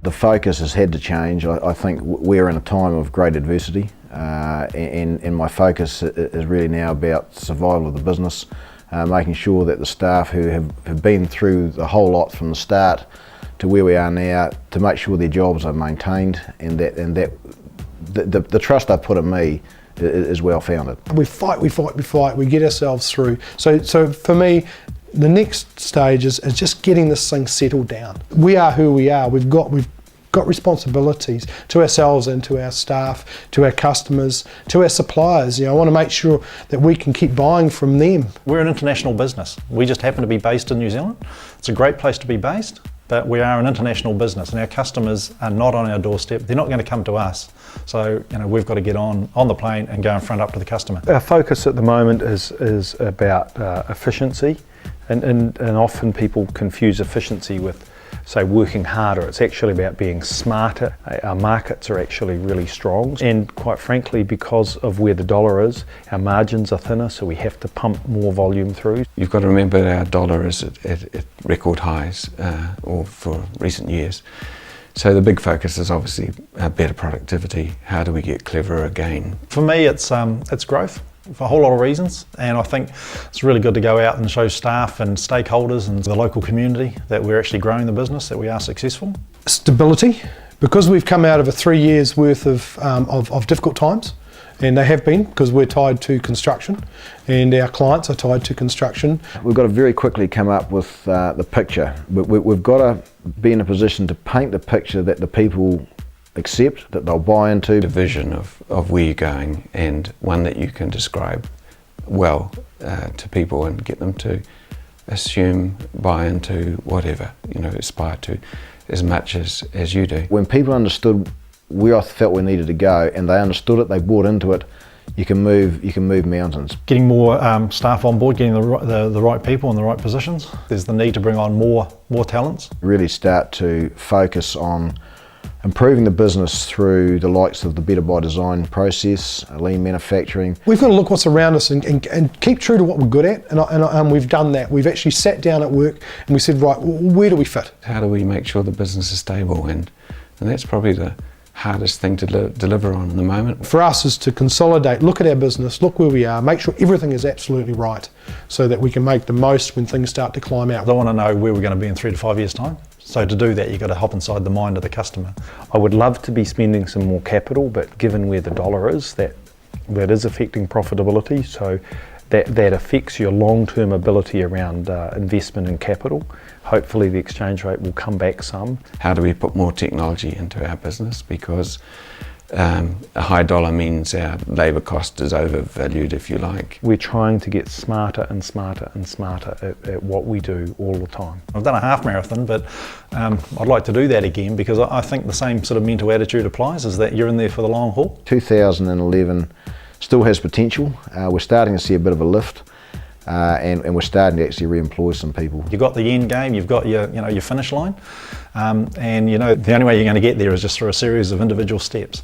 The focus has had to change. I think we're in a time of great adversity, and my focus is really now about survival of the business, making sure that the staff who have been through the whole lot from the start to where we are now, to make sure their jobs are maintained, and that the trust they've put in me is well founded. We fight, we get ourselves through. So for me, the next stage is just getting this thing settled down. We are who we are. We've got responsibilities to ourselves and to our staff, to our customers, to our suppliers. I want to make sure that we can keep buying from them. We're an international business. We just happen to be based in New Zealand. It's a great place to be based, but we are an international business, and our customers are not on our doorstep. They're not going to come to us. So we've got to get on the plane and go in front up to the customer. Our focus at the moment is about efficiency, and often people confuse efficiency with, say, working harder. It's actually about being smarter. Our markets are actually really strong, and quite frankly, because of where the dollar is, our margins are thinner, so we have to pump more volume through. You've got to remember our dollar is at record highs, or for recent years. So the big focus is obviously better productivity. How do we get cleverer again? For me, it's growth, for a whole lot of reasons, and I think it's really good to go out and show staff and stakeholders and the local community that we're actually growing the business, that we are successful. Stability, because we've come out of a 3 years worth of difficult times, and they have been, because we're tied to construction and our clients are tied to construction. We've got to very quickly come up with the picture. We've got to be in a position to paint the picture that the people accept, that they'll buy into. A vision of where you're going, and one that you can describe well to people and get them to assume, buy into whatever, aspire to as much as you do. When people understood where I felt we needed to go, and they understood it, they bought into it, you can move mountains. Getting more staff on board, getting the right people in the right positions. There's the need to bring on more talents. Really start to focus on improving the business through the likes of the Better by Design process, lean manufacturing. We've got to look what's around us and keep true to what we're good at, and we've done that. We've actually sat down at work and we said, right, where do we fit? How do we make sure the business is stable? And that's probably the hardest thing to deliver on in the moment. For us is to consolidate, look at our business, look where we are, make sure everything is absolutely right, so that we can make the most when things start to climb out. I want to know where we're going to be in 3 to 5 years' time. So to do that, you've got to hop inside the mind of the customer. I would love to be spending some more capital, but given where the dollar is, that is affecting profitability. So that affects your long-term ability around investment in capital. Hopefully the exchange rate will come back some. How do we put more technology into our business? Because a high dollar means our labour cost is overvalued, if you like. We're trying to get smarter and smarter and smarter at what we do all the time. I've done a half marathon, but I'd like to do that again, because I think the same sort of mental attitude applies, is that you're in there for the long haul. 2011 still has potential. We're starting to see a bit of a lift, and we're starting to actually re-employ some people. You've got the end game, you've got your finish line, and the only way you're going to get there is just through a series of individual steps.